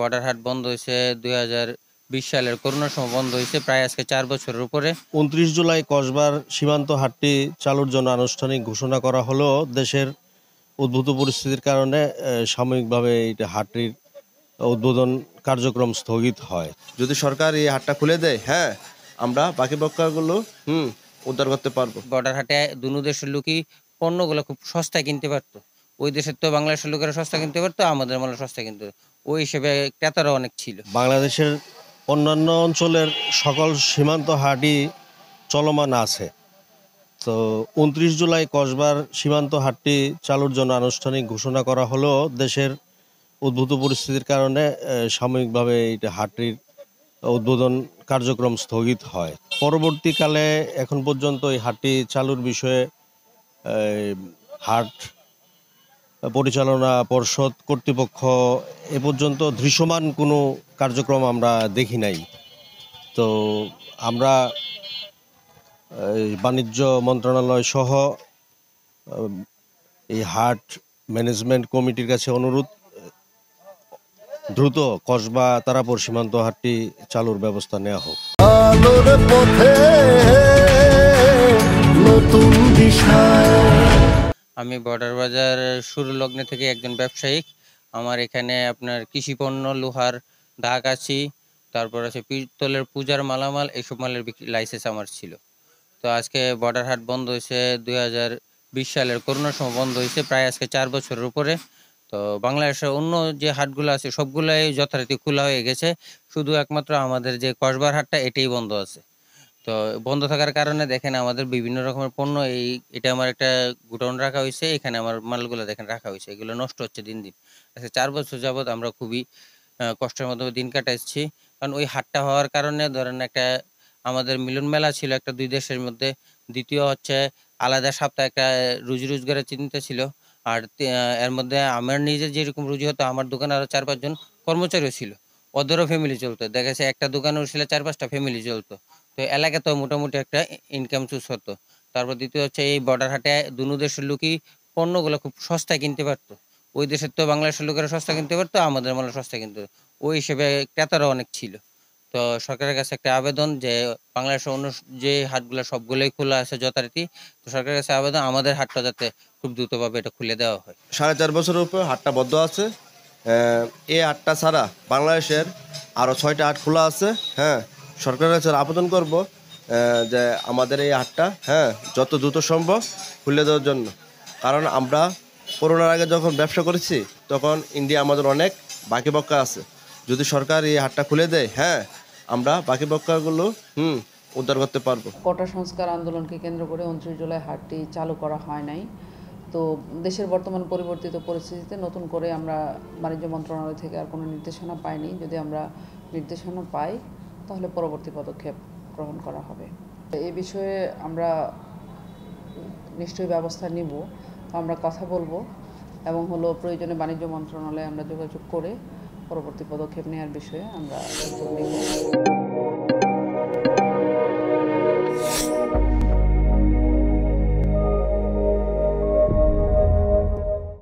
Border হাট বন্ধ হয়েছে 2020 সালের করোনার সময় বন্ধ হয়েছে, প্রায় আজকে 4 বছরের উপরে। ২৯ জুলাই কসবার সীমান্ত হাটটি চালুর জন্য আনুষ্ঠানিক ঘোষণা করা হলেও দেশের উদ্ভূত পরিস্থিতির কারণে সাময়িকভাবে এই হাটটির উদ্বোধন কার্যক্রম স্থগিত হয়। যদি সরকার এই হাটটা খুলে দেয়, হ্যাঁ, আমরা বাকি পক্ষগুলো উদ্ধার করতে পারবো। বর্ডার হাটে দুনো দেশের লোকই পণ্যগুলো খুব সস্তায় কিনতে পারতো। ওই দেশের তো বাংলাদেশের লোকেরা সস্তা কিনতে পারতো, আমাদের মাল সস্তা কিনতে পারতো। ওই হিসেবে ক্রেতারা অনেক ছিল। বাংলাদেশের অন্যান্য অঞ্চলের সকল সীমান্ত হাটই চলমান আছে। তো ২৯ জুলাই কসবার সীমান্ত হাটটি চালুর জন্য আনুষ্ঠানিক ঘোষণা করা হলেও দেশের উদ্ভূত পরিস্থিতির কারণে সাময়িকভাবে এই হাটটির উদ্বোধন কার্যক্রম স্থগিত হয়। পরবর্তীকালে এখন পর্যন্ত এই হাটটি চালুর বিষয়ে হাট পরিচালনা পর্ষদ কর্তৃপক্ষ এ পর্যন্ত দৃশ্যমান কোনো কার্যক্রম আমরা দেখি নাই। তো আমরা বাণিজ্য মন্ত্রণালয় সহ এই হাট ম্যানেজমেন্ট কমিটির কাছে অনুরোধ, দ্রুত কসবা তারাপুর সীমান্ত হাটটি চালুর ব্যবস্থা নেওয়া হোক। আলোর পথে নতুন দিশায়। আমি বর্ডার বাজার শুরু লগ্নে থেকে একজন ব্যবসায়িক। আমার এখানে আপনার কৃষিপণ্য, লোহার দাগ আছি, তারপর আছে পিতলের পূজার মালামাল, এইসব মালের বিক্রি লাইসেন্স আমার ছিল। তো আজকে বর্ডার হাট বন্ধ হয়েছে 2020 সালের করোনার সময় বন্ধ হয়েছে, প্রায় আজকে 4 বছরের উপরে। তো বাংলাদেশের অন্য যে হাটগুলো আছে সবগুলাই যথারীতি খোলা হয়ে গেছে, শুধু একমাত্র আমাদের যে কসবার হাটটা এটাই বন্ধ আছে। তো বন্ধ থাকার কারণে দেখেন আমাদের বিভিন্ন রকমের পণ্য, এটা আমার একটা গোডাউন রাখা হয়েছে, এখানে আমার মালগুলো দেখেন রাখা হয়েছে, এগুলো নষ্ট হচ্ছে দিন দিন। আচ্ছা, 4 বছর যাবৎ আমরা খুবই কষ্টের মাধ্যমে দিন কাটাচ্ছি। কারণ ওই হাটটা হওয়ার কারণে ধরেন একটা আমাদের মিলন মেলা ছিল একটা দুই দেশের মধ্যে। দ্বিতীয় হচ্ছে আলাদা সপ্তাহে একটা রুজি রোজগারের চিন্তা ছিল। আর এর মধ্যে আমার নিজের যেরকম রুজি হতো, আমার দোকানে আরো 4-5 জন কর্মচারীও ছিল, ওদেরও ফ্যামিলি চলতো। দেখা যাচ্ছে একটা দোকানেও ছিল 4-5টা ফ্যামিলি চলতো। তো এলাকাতেও মোটামুটি একটা ইনকাম সোর্স হতো। তারপর দ্বিতীয় হচ্ছে এই বর্ডার হাটে দুনো দেশের লোকই পণ্যগুলো খুব সস্তায় কিনতে পারতো। ওই দেশের তো বাংলাদেশের লোকেরা সস্তা কিনতে পারতো, আমাদের মাল সস্তা কিনতে পারতো। ওই হিসেবে ক্রেতারা অনেক ছিল। তো সরকারের কাছে একটা আবেদন যে বাংলাদেশের অন্য যে হাটগুলো সবগুলোই খোলা আছে যথারীতি, তো সরকারের কাছে আবেদন আমাদের হাটটা যাতে খুব দ্রুতভাবে এটা খুলে দেওয়া হয়। 4.5 বছরের উপর হাটটা বদ্ধ আছে। এই হাটটা ছাড়া বাংলাদেশের আরও 6টা হাট খোলা আছে। হ্যাঁ, সরকারের কাছে আবেদন করব যে আমাদের এই হাটটা যত দ্রুত সম্ভব খুলে দেওয়ার জন্য। কারণ আমরা করোনার আগে যখন ব্যবসা করেছি তখন ইন্ডিয়া আমাদের অনেক বাকি বক্কা আছে। যদি সরকার এই হাটটা খুলে দেয়, আমরা বাকি বক্কাগুলো উদ্ধার করতে পারবো। কোটা সংস্কার আন্দোলনকে কেন্দ্র করে 29 জুলাই হাটটি চালু করা হয় নাই। তো দেশের বর্তমান পরিবর্তিত পরিস্থিতিতে নতুন করে আমরা বাণিজ্য মন্ত্রণালয় থেকে আর কোনো নির্দেশনা পাইনি। যদি আমরা নির্দেশনা পাই তাহলে পরবর্তী পদক্ষেপ গ্রহণ করা হবে। এই বিষয়ে আমরা নিশ্চয়ই ব্যবস্থা নিব, আমরা কথা বলবো এবং প্রয়োজনে বাণিজ্য মন্ত্রণালয়ে আমরা যোগাযোগ করে পরবর্তী পদক্ষেপ নেওয়ার বিষয়ে আমরা উদ্যোগ নিব।